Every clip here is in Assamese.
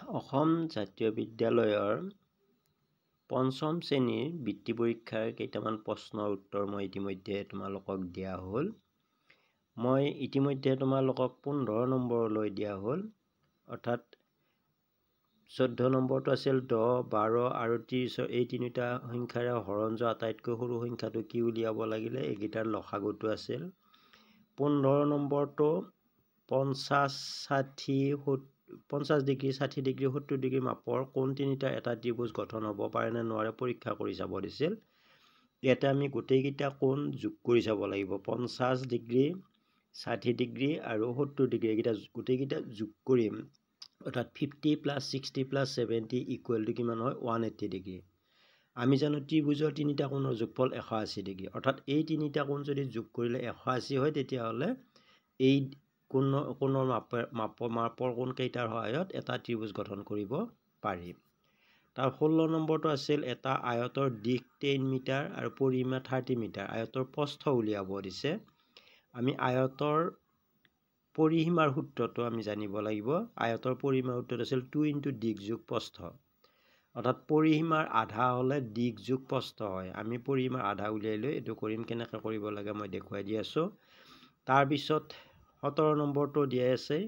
অসম জাতীয় বিদ্যালয়ৰ পঞ্চম শ্ৰেণীৰ বৃত্তি পৰীক্ষাৰ কেইটামান প্ৰশ্নৰ উত্তৰ মই ইতিমধ্যে তোমালোকক দিয়া হ'ল। মই ইতিমধ্যে তোমালোকক 15 নম্বৰলৈ দিয়া হ'ল, অৰ্থাৎ 14 নম্বৰটো আছিল 10, 12 আৰু 30 এই তিনিটা সংখ্যাৰে হৰণ যোৱা আটাইতকৈ সৰু সংখ্যাটো কি উলিয়াব লাগিলে এইকেইটাৰ লসাগুটো আছিল। 15 নম্বৰটো 50, 60, 50 ডিগ্ৰী, 60 ডিগ্ৰী, 70 ডিগ্ৰী মাপৰ কোন তিনিটা এটা ত্ৰিভুজ গঠন হ'ব পাৰে নে নোৱাৰে পৰীক্ষা কৰি চাব দিছিল। ইয়াতে আমি গোটেইকেইটা কোণ যোগ কৰি চাব লাগিব। 50 ডিগ্ৰী, 60 ডিগ্ৰী আৰু 70 ডিগ্ৰী এইকেইটা গোটেইকেইটা যোগ কৰিম, অৰ্থাৎ 50 + 60 + 70 = কিমান হয় 180 ডিগ্ৰী। আমি জানো ত্ৰিভুজৰ তিনিটা কোণৰ যোগফল 180 ডিগ্ৰী, অৰ্থাৎ এই তিনিটা কোণ যদি যোগ কৰিলে 180 হয় তেতিয়াহ'লে এই কোণৰ মাপৰ কোণ কেইটাৰ সহায়ত এটা ত্ৰিভুজ গঠন কৰিব পাৰি। তাৰ 16 নম্বৰটো আছিল এটা আয়তৰ দিশ 10 মিটাৰ আৰু পৰিসীমা 30 মিটাৰ। আয়তৰ প্ৰস্থ উলিয়াব দিছে। আমি আয়তৰ পৰিসীমাৰ সূত্ৰটো আমি জানিব লাগিব। আয়তৰ পৰিসীমাৰ সূত্ৰটো আছিল 2 × দিশ যোগ প্ৰস্থ, অৰ্থাৎ পৰিসীমাৰ আধা হ'লে দিশ যোগ প্ৰস্থ হয়। আমি পৰিসীমাৰ আধা উলিয়াই লৈ এইটো কৰিম, কেনেকৈ কৰিব লাগে মই দেখুৱাই দি আছোঁ। তাৰপিছত 17 নম্বৰটো দিয়া আছে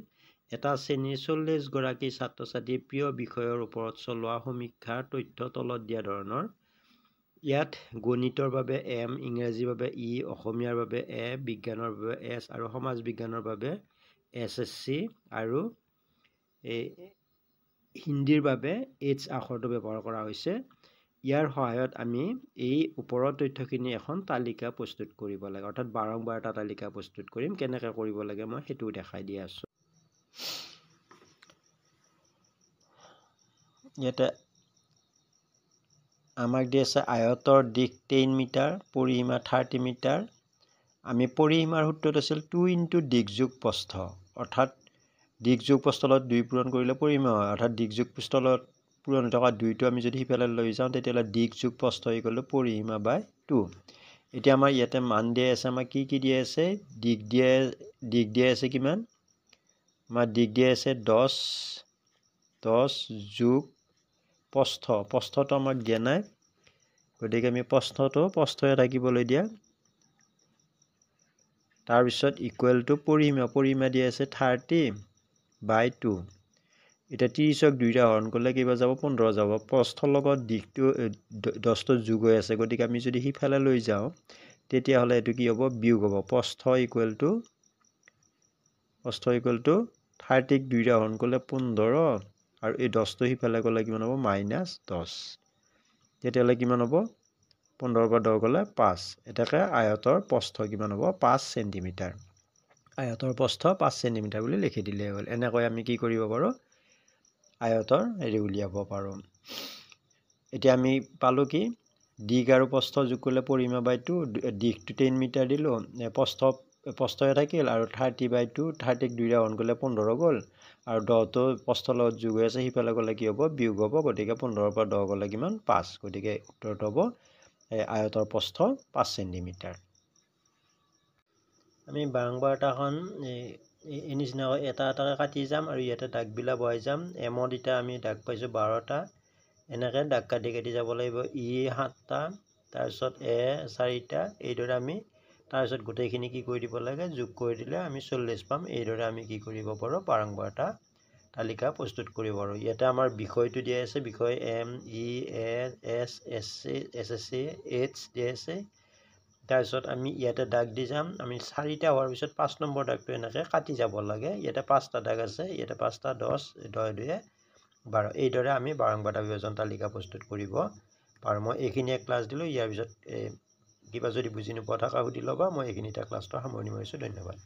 এটা শ্ৰেণীৰ 40 গৰাকী ছাত্ৰ ছাত্ৰীৰ প্ৰিয় বিষয়ৰ ওপৰত চলোৱা সমীক্ষাৰ তথ্য তলত দিয়া ধৰণৰ। ইয়াত গণিতৰ বাবে M, ইংৰাজীৰ বাবে E, অসমীয়াৰ বাবে A, বিজ্ঞানৰ বাবে S আৰু সমাজ বিজ্ঞানৰ বাবে SSC আৰু হিন্দীৰ বাবে H আখৰটো ব্যৱহাৰ কৰা হৈছে। ইয়াৰ সহায়ত আমি এই ওপৰৰ তথ্যখিনি এখন তালিকা প্ৰস্তুত কৰিব লাগে, অৰ্থাৎ বাৰংবাৰ এটা তালিকা প্ৰস্তুত কৰিম। কেনেকৈ কৰিব লাগে মই সেইটোও দেখাই দি আছোঁ। ইয়াতে আমাক দি আছে আয়তৰ দিশ 10 মিটাৰ, পৰিসীমা 30 মিটাৰ। আমি পৰিসীমাৰ সূত্ৰটো আছিল 2 × দিশ যোগ প্ৰস্থ, অৰ্থাৎ দিশ যোগ প্ৰস্থলত 2 পূৰণ কৰিলে পৰিসীমা হয়, অৰ্থাৎ দিশ যোগ প্ৰস্থলত পূৰণ হৈ থকা 2টো আমি যদি সিফালে লৈ যাওঁ তেতিয়াহ'লে দিশ যোগ প্ৰস্থ = পৰিসীমা / 2। এতিয়া আমাৰ ইয়াতে মান দিয়া আছে, আমাক কি কি দিয়া আছে, দিশ দিয়া আছে কিমান, আমাৰ দিশ দিয়া আছে 10 যোগ প্ৰস্থটো আমাক দিয়া নাই, গতিকে আমি প্ৰস্থই থাকিবলৈ দিয়া। তাৰপিছত = পৰিসীমা দিয়া আছে 30/2। এতিয়া 30ক 2ৰে হৰণ কৰিলে কিবা যাব, 15 যাব। প্ৰস্থৰ লগত দিশটো 10টো যোগ হৈ আছে, গতিকে আমি যদি সিফালে লৈ যাওঁ তেতিয়াহ'লে এইটো কি হ'ব, বিয়োগ হ'ব। প্ৰস্থ = 30ক 2ৰে হৰণ কৰিলে 15 আৰু এই 10টো সিফালে গ'লে কিমান হ'ব, -10। তেতিয়াহ'লে কিমান হ'ব, 15ৰ পৰা 10 গ'লে 5। এটাকে আয়তৰ প্ৰস্থ কিমান হ'ব, 5 চেণ্টিমিটাৰ। আয়তৰ প্ৰস্থ 5 চেণ্টিমিটাৰ বুলি লিখি দিলেই হ'ল। এনেকৈ আমি কি কৰিব পাৰোঁ, আয়তৰ উলিয়াব পাৰোঁ। এতিয়া আমি পালোঁ কি, দিশ আৰু প্ৰস্থ যোগ কৰিলে পৰিসীমা / 2, দিশটো 10 মিটাৰ দিলোঁ, প্ৰস্থই থাকিল আৰু 30/2, 30ক 2ৰে হৰণ কৰিলে 15 গ'ল আৰু 10টো প্ৰস্থৰ লগত যোগ হৈ আছে, সিফালে গ'লে কি হ'ব, বিয়োগ হ'ব। গতিকে 15ৰ পৰা 10 গ'লে কিমান, 5। গতিকে উত্তৰটো হ'ব আয়তৰ প্ৰস্থ 5 চেণ্টিমিটাৰ। আমি বাৰংবাৰতাখন এই নিচিনাকৈ এটা এটাকৈ কাটি যাম আৰু ইয়াতে দাগবিলাক বহাই যাম। এমত এতিয়া আমি দাগ পাইছোঁ 12টা, এনেকৈ দাগ কাটি কাটি যাব লাগিব। ই 7টা, তাৰপিছত এ 4টা, এইদৰে আমি তাৰপিছত গোটেইখিনি কি কৰি দিব লাগে, যোগ কৰি দিলে আমি 40 পাম। এইদৰে আমি কি কৰিব পাৰোঁ, বাৰংবাৰতা তালিকা প্ৰস্তুত কৰিব পাৰোঁ। ইয়াতে আমাৰ বিষয়টো দিয়া আছে, বিষয় M, E, A, S, SSC, H দিয়া আছে। তাৰপিছত আমি ইয়াতে দাগ দি যাম। আমি 4টা হোৱাৰ পিছত 5 নম্বৰ দাগটো এনেকৈ কাটি যাব লাগে। ইয়াতে 5টা দাগ আছে, ইয়াতে 5টা, 10, 10 2 12। এইদৰে আমি বাৰংবাৰতা বিভাজন তালিকা প্ৰস্তুত কৰিব পাৰোঁ। মই এইখিনিয়ে ক্লাছ দিলোঁ। ইয়াৰ পিছত কিবা যদি বুজি নোপোৱা থকা সুধি ল'বা। মই এইখিনিতে ক্লাছটো সামৰণি মাৰিছোঁ। ধন্যবাদ।